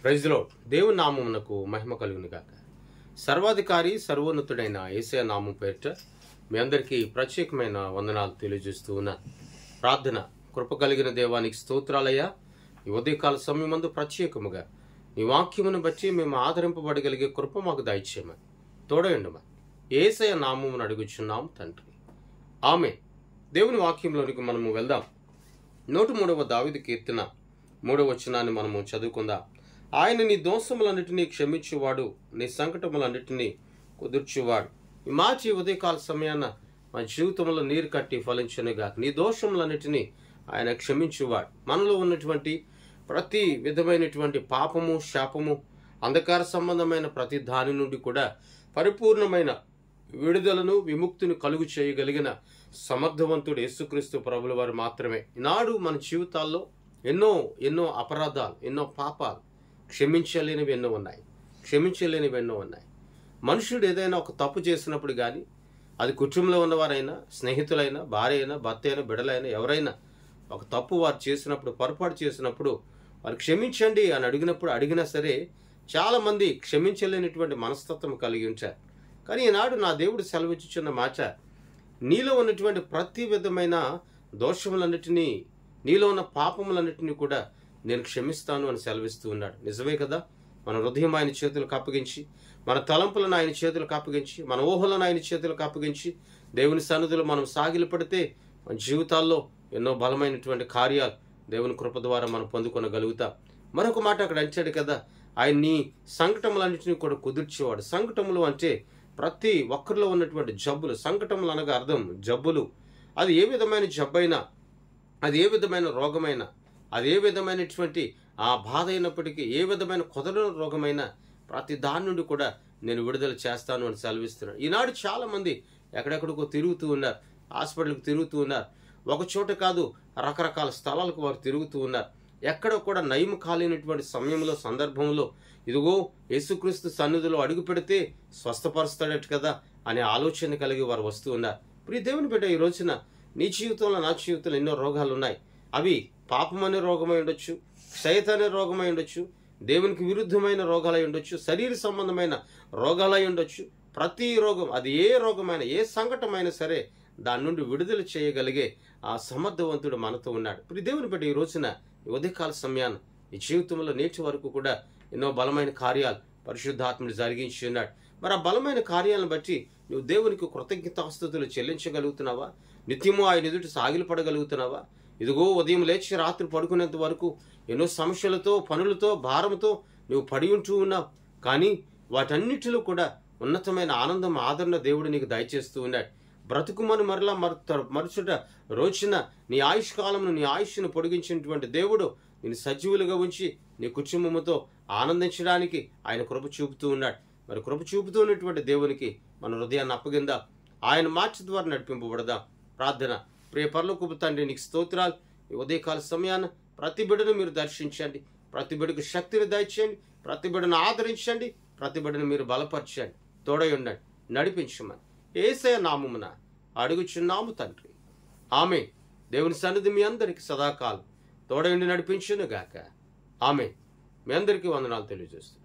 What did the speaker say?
Praise the lord. దేవుని నామమునకు మహిమ కలుగును గాక. సర్వాధికారి సర్వోన్నతుడైన యేసయ్య నామం పేరిట మీ అందరికీ ప్రత్యేకమైన వందనాలు తెలియజేస్తూ ఉన్నాను. ప్రార్థన. కృప కలిగిన దేవానికి స్తోత్రాలయ్యా. ఈ ఉదయకాల సమయమందు ప్రత్యేకముగా నీ వాక్యమును బట్టి మేము ఆదరింపబడగలిగే కృప మాకు దయచేయమని తోడయండమని యేసయ్య నామమును అడుగుచున్నాం తండ్రి. ఆమె. దేవుని వాక్యంలోనికి మనము వెళ్దాం. 103వ దావీదు కీర్తన 3వ వచనాన్ని మనము చదువుకుందాం. ఆయన నీ దోషములన్నిటినీ క్షమించువాడు, నీ సంకటములన్నిటినీ కుదుర్చువాడు. ఈ మార్చి ఉదయకాల సమయాన మా జీవితంలో నీరు కట్టి ఫలించనుగా నీ దోషములన్నిటినీ ఆయన క్షమించువాడు. మనలో ఉన్నటువంటి ప్రతి విధమైనటువంటి పాపము, శాపము, అంధకార సంబంధమైన ప్రతి దాని నుండి కూడా పరిపూర్ణమైన విడుదలను, విముక్తిని కలుగు చేయగలిగిన సమర్థవంతుడు యేసుక్రీస్తు ప్రభుల వారు మాత్రమే. ఈనాడు మన జీవితాల్లో ఎన్నో అపరాధాలు, ఎన్నో పాపాలు, క్షమించలేనివి ఎన్నో ఉన్నాయి. మనుషుడు ఏదైనా ఒక తప్పు చేసినప్పుడు కానీ, అది కుటుంబంలో ఉన్నవారైనా, స్నేహితులైనా, భార్య అయినా, భర్త అయినా, బిడ్డలైనా, ఎవరైనా ఒక తప్పు వారు చేసినప్పుడు, పొరపాటు చేసినప్పుడు వారు క్షమించండి అని అడిగినా సరే చాలామంది క్షమించలేనటువంటి మనస్తత్వం కలిగి ఉంటారు. కానీ ఈనాడు నా దేవుడు సెలవిచ్చుచున్న మాట, నీలో ఉన్నటువంటి ప్రతి విధమైన దోషములన్నిటినీ, నీలో ఉన్న పాపములన్నిటినీ కూడా నేను క్షమిస్తాను అని సెలవిస్తూ ఉన్నాడు. నిజమే కదా? మన హృదయం ఆయన చేతులకు అప్పగించి, మన తలంపులను ఆయన చేతులకు అప్పగించి, మన ఊహలను ఆయన చేతులకు అప్పగించి దేవుని సన్నిధిలో మనం సాగిలపడితే మన జీవితాల్లో ఎన్నో బలమైనటువంటి కార్యాలు దేవుని కృప ద్వారా మనం పొందుకొనగలుగుతాం. మరొక మాట అక్కడ అంచాడు కదా, ఆయన నీ సంకటములన్నింటినీ కూడా కుదుర్చేవాడు. సంకటములు అంటే ప్రతి ఒక్కరిలో ఉన్నటువంటి జబ్బులు. సంకటములు అనగా అర్థం జబ్బులు. అది ఏ విధమైన జబ్బైనా, అది ఏ విధమైన రోగమైనా, అది ఏ విధమైనటువంటి ఆ బాధ అయినప్పటికీ, ఏ విధమైన కుదరని రోగమైనా ప్రతి దాని నుండి కూడా నేను విడుదల చేస్తాను అని సెలవిస్తున్నాను. ఈనాడు చాలామంది ఎక్కడెక్కడికో తిరుగుతూ ఉన్నారు, హాస్పిటల్కి తిరుగుతూ ఉన్నారు. ఒక చోట కాదు, రకరకాల స్థలాలకు వారు తిరుగుతూ ఉన్నారు. ఎక్కడ కూడా నయం కాలేనటువంటి సమయంలో, సందర్భంలో ఇదిగో యేసుక్రీస్తు సన్నిధిలో అడుగు పెడితే స్వస్థపరుస్తాడట కదా అనే ఆలోచన కలిగి వారు వస్తూ ఉన్నారు. ప్రియ దేవుని బిడ్డ, ఈ రోజున నీ జీవితంలో, నా జీవితంలో ఎన్నో రోగాలు ఉన్నాయి. అవి పాపం అనే రోగమై ఉండొచ్చు, క్షయత అనే రోగమై ఉండొచ్చు, దేవునికి విరుద్ధమైన రోగాలై ఉండొచ్చు, శరీర సంబంధమైన రోగాలై ఉండొచ్చు. ప్రతి రోగం, అది ఏ రోగమైనా, ఏ సంకటమైనా సరే దాని నుండి విడుదల చేయగలిగే ఆ సమర్థవంతుడు మనతో ఉన్నాడు. ప్రియ దేవుని బట్టి ఈ రోజున ఉదయకాల సమయాన్ని ఈ జీవితంలో నేటి వరకు కూడా ఎన్నో బలమైన కార్యాలు పరిశుద్ధాత్ముడు జరిగించి ఉన్నాడు. మరి ఆ బలమైన కార్యాలను బట్టి నువ్వు దేవునికి కృతజ్ఞతాస్తుతులు చెల్లించగలుగుతున్నావా? నిత్యము ఆయన ఎదుటి సాగిలపడగలుగుతున్నావా? ఇదిగో ఉదయం లేచి రాత్రి పడుకునేంత వరకు ఎన్నో సమస్యలతో, పనులతో, భారంతో నువ్వు పడి ఉంటూ ఉన్నావు. కానీ వాటన్నిటిలో కూడా ఉన్నతమైన ఆనందం, ఆదరణ దేవుడు నీకు దయచేస్తూ ఉన్నాడు. బ్రతుకుమని మరలా మరుసట రోజున నీ ఆయుష్ కాలంను, నీ ఆయుష్ను పొడిగించినటువంటి దేవుడు నేను సజీవులుగా ఉంచి నీ కుటుంబంతో ఆనందించడానికి ఆయన కృప చూపుతూ ఉన్నాడు. మరి కృప చూపుతూ ఉన్నటువంటి దేవునికి మన హృదయాన్ని అప్పగిందా, ఆయన మార్చి ద్వారా నడిపింపబడదాం. ప్రార్థన. ప్రియ పరలోకపు తండ్రి, నీకు స్తోత్రాలు. ఈ ఉదయకాల సమయాన ప్రతి బిడ్డను మీరు దర్శించండి, ప్రతి బిడ్డకు శక్తిని దయచేయండి, ప్రతి బిడ్డను ఆదరించండి, ప్రతి బిడ్డను మీరు బలపరచండి, తోడై ఉండండి, నడిపించమని యేసయ్య నామమున అడుగుచున్నాము తండ్రి. ఆమె. దేవుని సన్నిధి మీ అందరికి సదాకాలం తోడై ఉండి నడిపించును గాక. ఆమె. మీ అందరికీ వందనాలు తెలియజేస్తుంది.